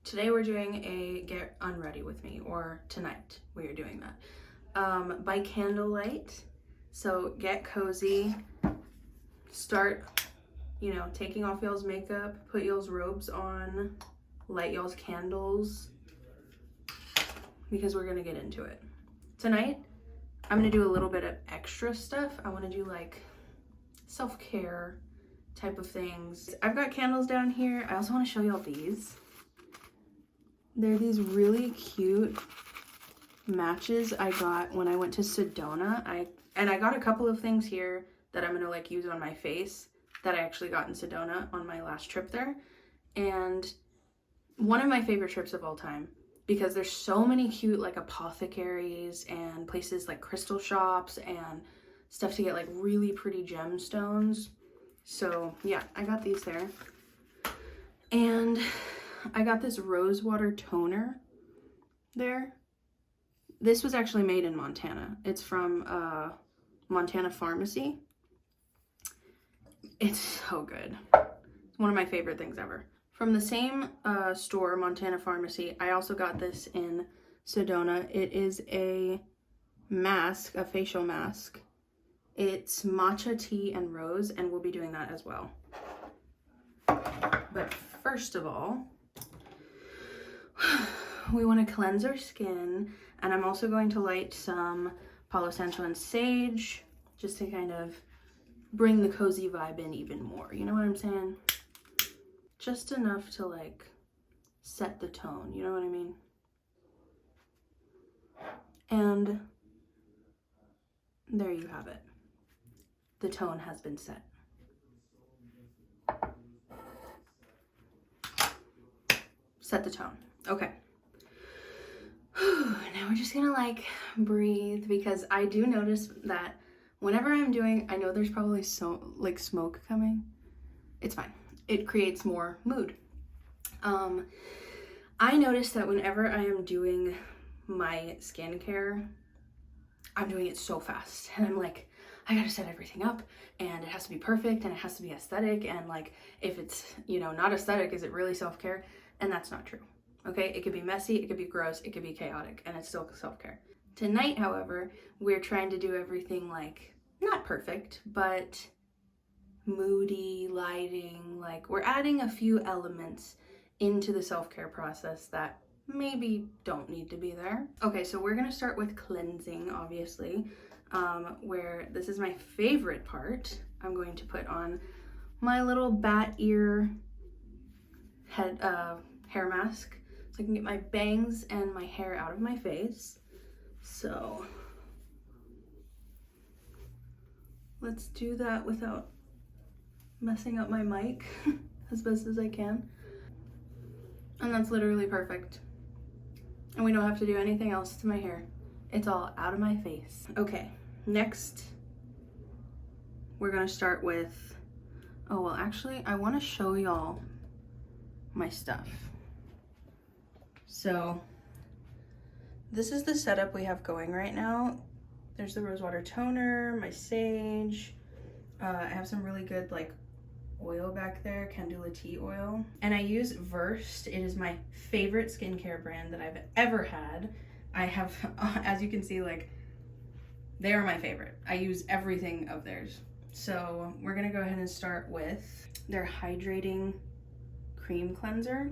Today we're doing a get unready with me, or tonight we are doing that by candlelight. So get cozy, start, taking off y'all's makeup, put y'all's robes on, light y'all's candles, because we're gonna get into it. Tonight, I'm gonna do a little bit of extra stuff. I wanna do like self-care type of things. I've got candles down here. I also wanna show y'all these. They're these really cute matches I got when I went to Sedona. I got a couple of things here that I'm gonna like use on my face that I actually got in Sedona on my last trip there. And one of my favorite trips of all time, because there's so many cute like apothecaries and places like crystal shops and stuff to get like really pretty gemstones. So yeah, I got these there. And I got this rose water toner there. This was actually made in Montana. It's from Montana Pharmacy. It's so good. It's one of my favorite things ever. From the same store, Montana Pharmacy, I also got this in Sedona. It is a mask, a facial mask. It's matcha tea and rose, and we'll be doing that as well. But first of all, we want to cleanse our skin, and I'm also going to light some Palo Santo and sage just to kind of bring the cozy vibe in even more. You know what I'm saying? Just enough to like set the tone, you know what I mean? And there you have it. The tone has been set. Set the tone. Okay. Now we're just gonna like breathe, because I do notice that whenever I'm doing, I know there's probably so like smoke coming. It's fine. It creates more mood. I notice that whenever I am doing my skincare, I'm doing it so fast, and I'm like, I gotta set everything up, and it has to be perfect, and it has to be aesthetic, and like if it's not aesthetic, is it really self-care? And that's not true. Okay, it could be messy, it could be gross, it could be chaotic, and it's still self-care. Tonight, however, we're trying to do everything like, not perfect, but moody, lighting, like we're adding a few elements into the self-care process that maybe don't need to be there. Okay, so we're gonna start with cleansing, obviously, where this is my favorite part. I'm going to put on my little bat ear hair mask, so I can get my bangs and my hair out of my face. So let's do that without messing up my mic as best as I can. And that's literally perfect. And we don't have to do anything else to my hair. It's all out of my face. Okay, next we're gonna start with, oh well, actually I want to show y'all my stuff. So this is the setup we have going right now. There's the rosewater toner, my sage. I have some really good like oil back there, candula tea oil. And I use Versed. It is my favorite skincare brand that I've ever had. I have, as you can see, like they are my favorite. I use everything of theirs. So we're gonna go ahead and start with their hydrating cream cleanser.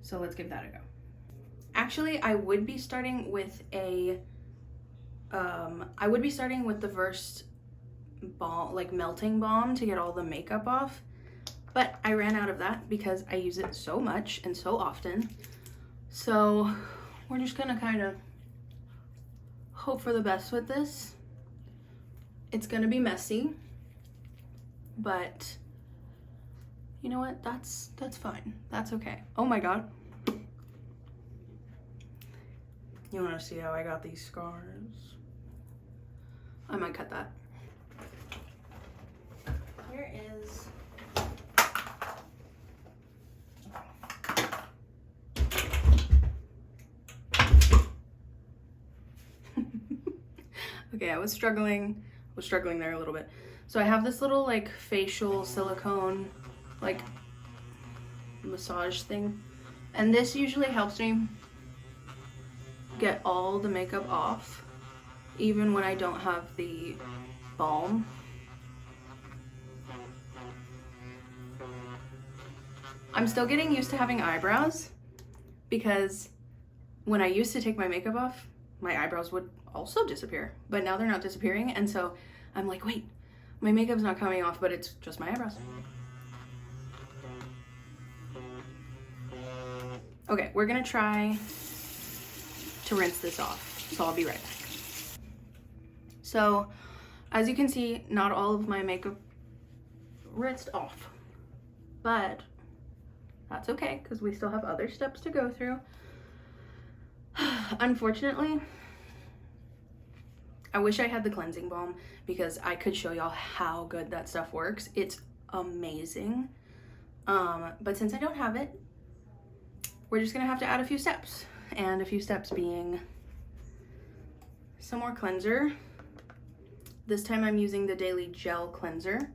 So let's give that a go. Actually, I would be starting with the Versed balm, like melting balm, to get all the makeup off, but I ran out of that because I use it so much and so often. So we're just gonna kind of hope for the best with this. It's gonna be messy, but you know what? That's fine. That's okay. Oh my God. You wanna see how I got these scars? I might cut that. Here is okay, I was struggling there a little bit. So I have this little like facial silicone like massage thing. And this usually helps me get all the makeup off, even when I don't have the balm. I'm still getting used to having eyebrows because when I used to take my makeup off, my eyebrows would also disappear, but now they're not disappearing, and so I'm like, wait, my makeup's not coming off, but it's just my eyebrows. Okay, we're gonna try to rinse this off, so I'll be right back. So, as you can see, not all of my makeup rinsed off, but that's okay, because we still have other steps to go through. Unfortunately, I wish I had the cleansing balm because I could show y'all how good that stuff works. It's amazing. But since I don't have it, we're just gonna have to add a few steps. And a few steps being some more cleanser. This time I'm using the Daily Gel Cleanser.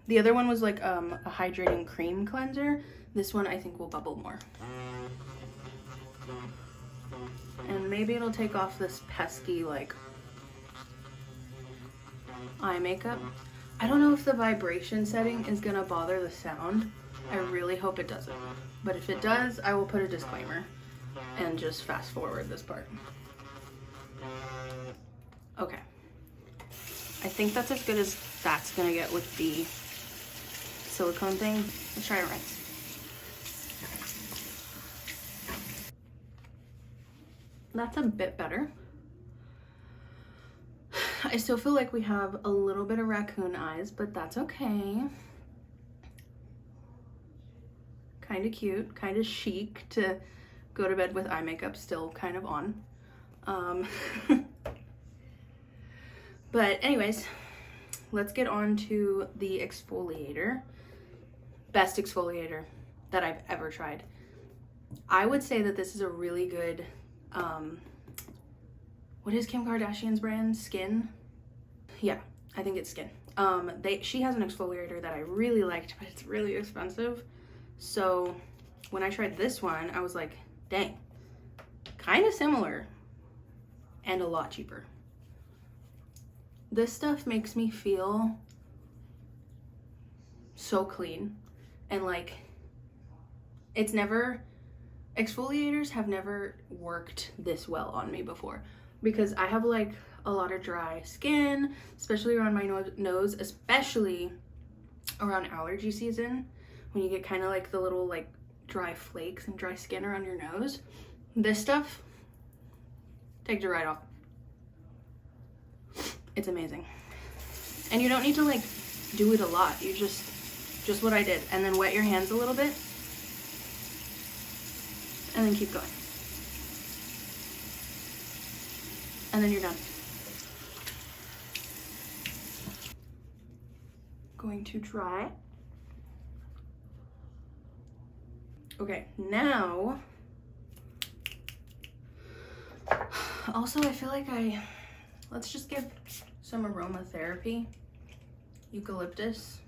The other one was like a hydrating cream cleanser. This one I think will bubble more. And maybe it'll take off this pesky like eye makeup. I don't know if the vibration setting is gonna bother the sound. I really hope it doesn't. But if it does, I will put a disclaimer and just fast forward this part. Okay. I think that's as good as that's gonna get with the silicone thing. Let's try to rinse. That's a bit better. I still feel like we have a little bit of raccoon eyes, but that's okay. Kind of cute, kind of chic to go to bed with eye makeup still kind of on. But anyways, let's get on to the exfoliator. Best exfoliator that I've ever tried. I would say that this is a really good, what is Kim Kardashian's brand? Skin? Yeah, I think it's Skin. She has an exfoliator that I really liked, but it's really expensive. So when I tried this one, I was like, dang, kind of similar and a lot cheaper. This stuff makes me feel so clean, and like exfoliators have never worked this well on me before, because I have like a lot of dry skin, especially around my nose, especially around allergy season, when you get kind of like the little like dry flakes and dry skin around your nose. This stuff takes it right off. It's amazing. And you don't need to like do it a lot. You just what I did, and then wet your hands a little bit and then keep going, and then you're done. Going to dry. Okay, now also I feel like let's just give some aromatherapy. Eucalyptus.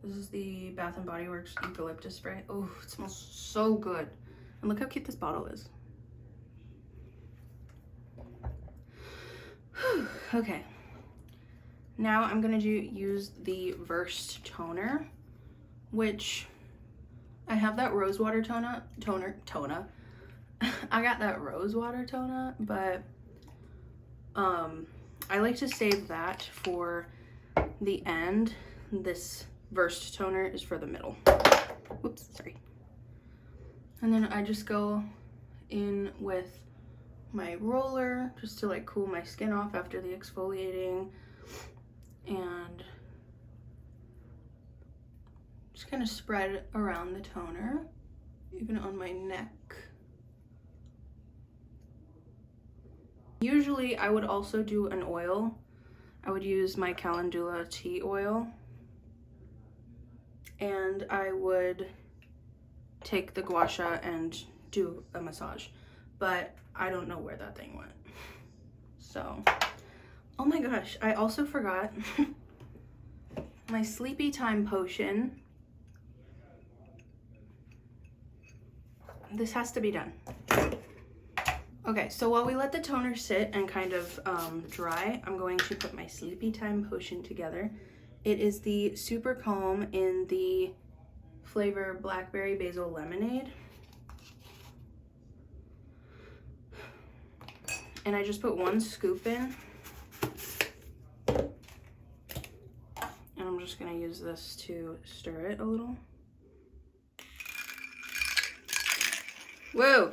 This is the Bath and Body Works eucalyptus spray. Oh, it smells so good. And look how cute this bottle is. Okay. Now I'm gonna use the Versed toner, which I have that rosewater toner. I got that rosewater toner, but I like to save that for the end. This Versed toner is for the middle. Whoops, sorry. And then I just go in with my roller just to like cool my skin off after the exfoliating, and just kind of spread around the toner, even on my neck. Usually I would also do an oil. I would use my calendula tea oil, and I would take the gua sha and do a massage, but I don't know where that thing went. So, oh my gosh, I also forgot my sleepy time potion. this has to be done. Okay, so while we let the toner sit and kind of dry, I'm going to put my Sleepy Time potion together. It is the Super Calm in the flavor Blackberry Basil Lemonade. And I just put 1 scoop in. And I'm just gonna use this to stir it a little. Whoa!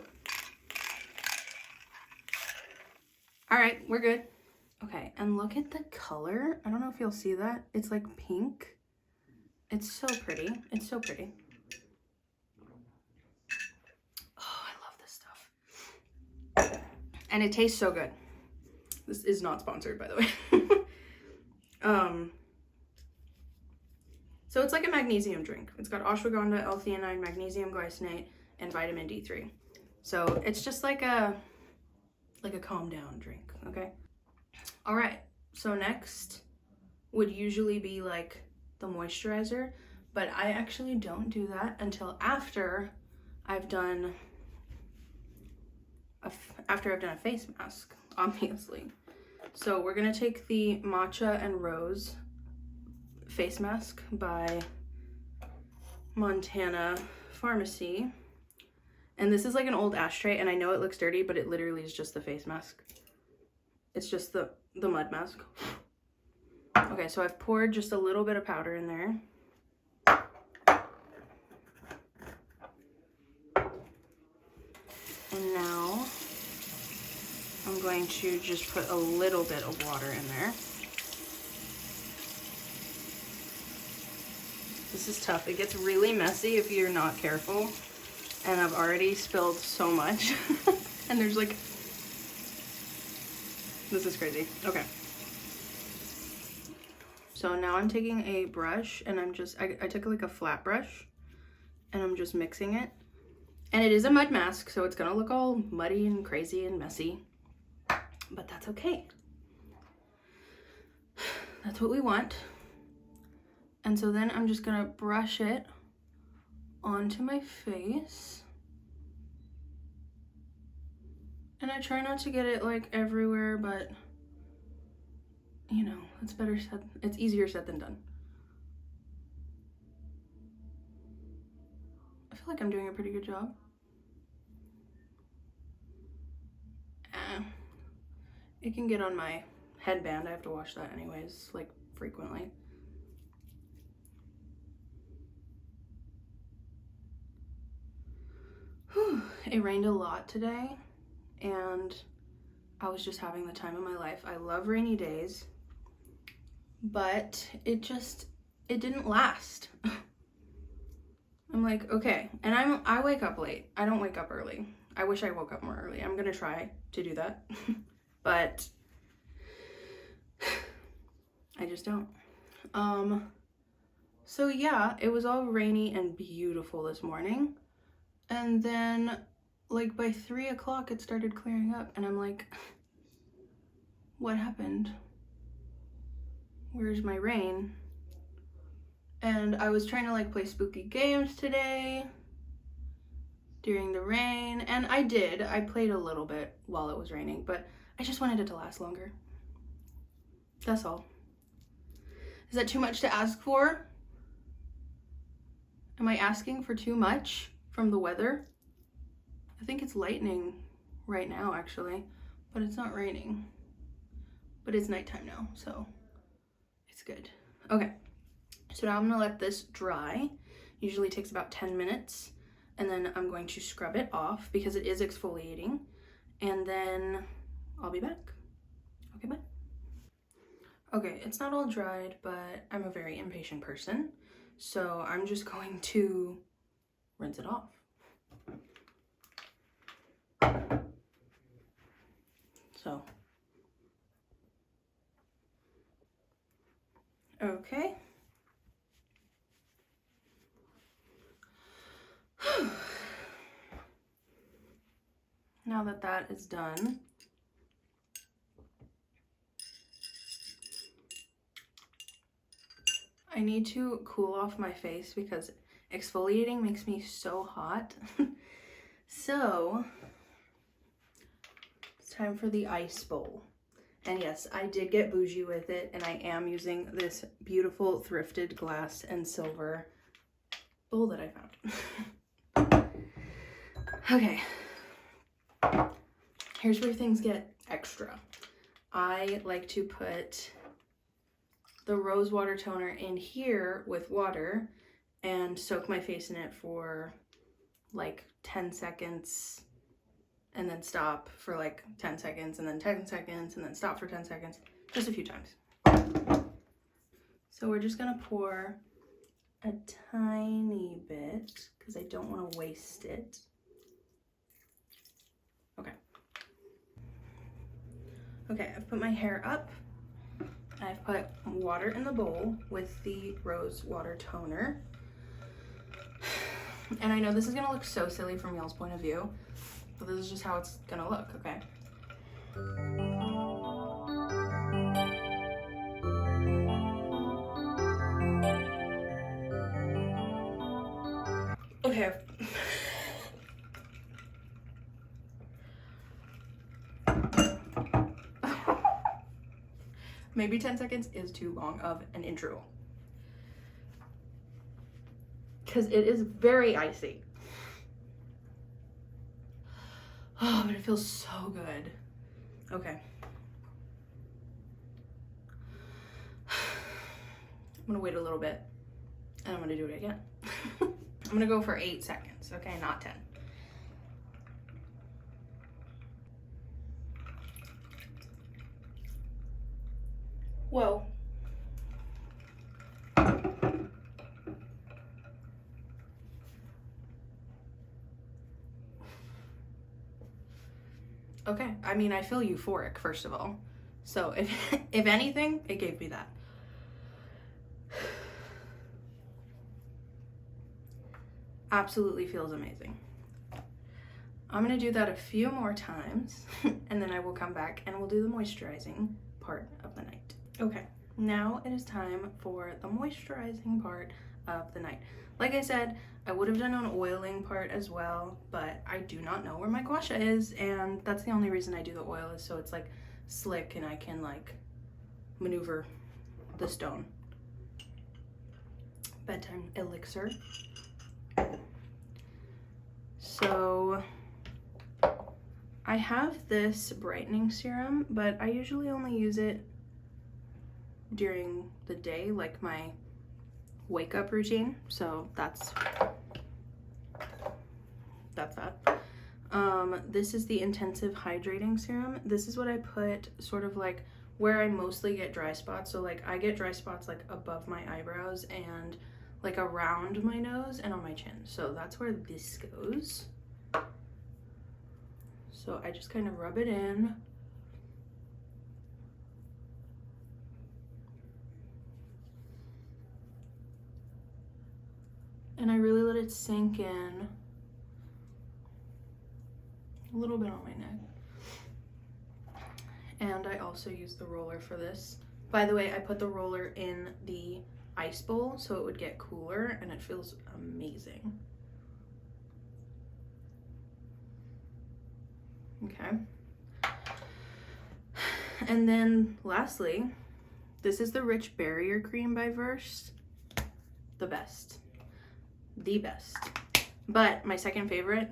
All right, we're good. Okay, and look at the color. I don't know if you'll see that. It's like pink. It's so pretty. It's so pretty. Oh, I love this stuff. And it tastes so good. This is not sponsored, by the way. So it's like a magnesium drink. It's got ashwagandha, L-theanine, magnesium glycinate, and vitamin D3. So it's just like a calm down drink, okay? All right, so next would usually be like the moisturizer, but I actually don't do that until after I've done a face mask, obviously. So we're gonna take the Matcha and Rose face mask by Montana Pharmacy. And this is like an old ashtray, and I know it looks dirty, but it literally is just the face mask. It's just the mud mask. Okay, so I've poured just a little bit of powder in there. And now I'm going to just put a little bit of water in there. This is tough. It gets really messy if you're not careful. And I've already spilled so much. And there's like, this is crazy. Okay. So now I'm taking a brush and I took like a flat brush and I'm just mixing it. And it is a mud mask, so it's gonna look all muddy and crazy and messy, but that's okay. That's what we want. And so then I'm just gonna brush it onto my face. And I try not to get it like everywhere, but you know, it's easier said than done. I feel like I'm doing a pretty good job. It can get on my headband. I have to wash that anyways, like frequently. Whew. It rained a lot today, and I was just having the time of my life. I love rainy days, but it didn't last. I'm like, okay, and I wake up late. I don't wake up early. I wish I woke up more early. I'm gonna try to do that, but I just don't. So yeah, it was all rainy and beautiful this morning, and then like by 3 o'clock it started clearing up, and I'm like, what happened? Where's my rain? And I was trying to like play spooky games today during the rain, and I played a little bit while it was raining, but I just wanted it to last longer. That's all. Is that too much to ask for? Am I asking for too much from the weather? I think it's lightning right now actually, but it's not raining. But it's nighttime now, so it's good. Okay, so now I'm gonna let this dry. Usually takes about 10 minutes. And then I'm going to scrub it off because it is exfoliating. And then I'll be back. Okay, bye. Okay, it's not all dried, but I'm a very impatient person. So I'm just going to rinse it off. So, okay. Now that that is done, I need to cool off my face because exfoliating makes me so hot. So it's time for the ice bowl. And yes, I did get bougie with it, and I am using this beautiful thrifted glass and silver bowl that I found. Okay, here's where things get extra. I like to put the rose water toner in here with water and soak my face in it for like 10 seconds and then stop for like 10 seconds and then 10 seconds and then stop for 10 seconds, just a few times. So we're just gonna pour a tiny bit because I don't want to waste it. Okay. Okay, I've put my hair up. I've put water in the bowl with the rose water toner. And I know this is gonna look so silly from y'all's point of view, but this is just how it's gonna look, okay? Okay. Maybe 10 seconds is too long of an intro, because it is very icy. Oh, but it feels so good. Okay. I'm gonna wait a little bit and I'm gonna do it again. I'm gonna go for 8 seconds, okay, not 10. Whoa. Okay, I mean, I feel euphoric, first of all. So if anything, it gave me that. Absolutely feels amazing. I'm gonna do that a few more times and then I will come back and we'll do the moisturizing part of the night. Okay, now it is time for the moisturizing part of the night. Like I said, I would have done an oiling part as well, but I do not know where my gua sha is, and that's the only reason I do the oil, is so it's like slick and I can like maneuver the stone. Bedtime elixir. So I have this brightening serum, but I usually only use it during the day, like my wake up routine. So that's that. This is the intensive hydrating serum. This is what I put sort of like where I mostly get dry spots. So like I get dry spots like above my eyebrows and like around my nose and on my chin. So that's where this goes. So I just kind of rub it in. And I really let it sink in. A little bit on my neck. And I also use the roller for this. By the way, I put the roller in the ice bowl so it would get cooler, and it feels amazing. Okay. And then lastly, this is the Rich Barrier Cream by Verse. The best. The best. But my second favorite,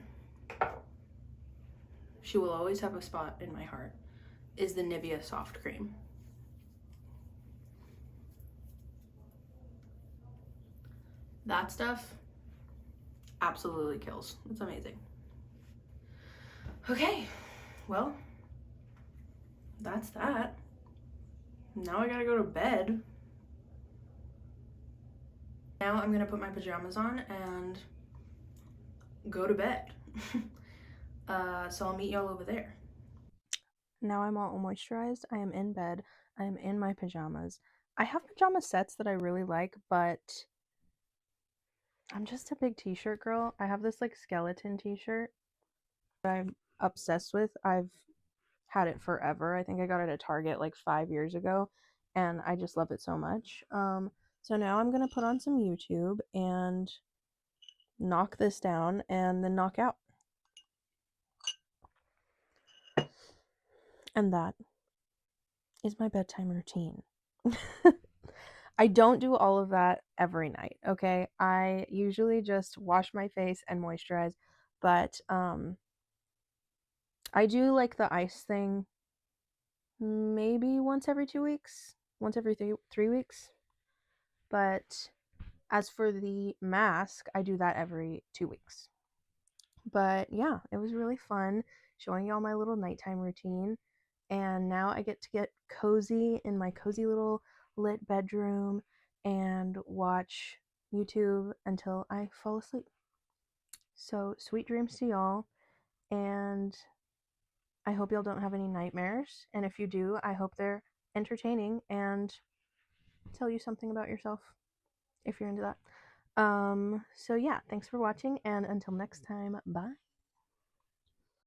she will always have a spot in my heart, is the Nivea Soft Cream. That stuff absolutely kills. It's amazing. Okay, well, that's that. Now I gotta go to bed. Now I'm gonna put my pajamas on and go to bed. So I'll meet y'all over there. Now I'm all moisturized. I am in bed. I am in my pajamas. I have pajama sets that I really like, but I'm just a big t-shirt girl. I have this like skeleton t-shirt that I'm obsessed with. I've had it forever. I think I got it at Target like 5 years ago, and I just love it so much. So now I'm gonna put on some YouTube and knock this down and then knock out. And that is my bedtime routine. I don't do all of that every night, okay? I usually just wash my face and moisturize, but I do like the ice thing maybe once every 2 weeks, once every 3 weeks. But as for the mask, I do that every 2 weeks. But yeah, it was really fun showing y'all my little nighttime routine. And now I get cozy in my cozy little lit bedroom and watch YouTube until I fall asleep. So sweet dreams to y'all. And I hope y'all don't have any nightmares. And if you do, I hope they're entertaining and tell you something about yourself if you're into that. So yeah, thanks for watching, and until next time, bye.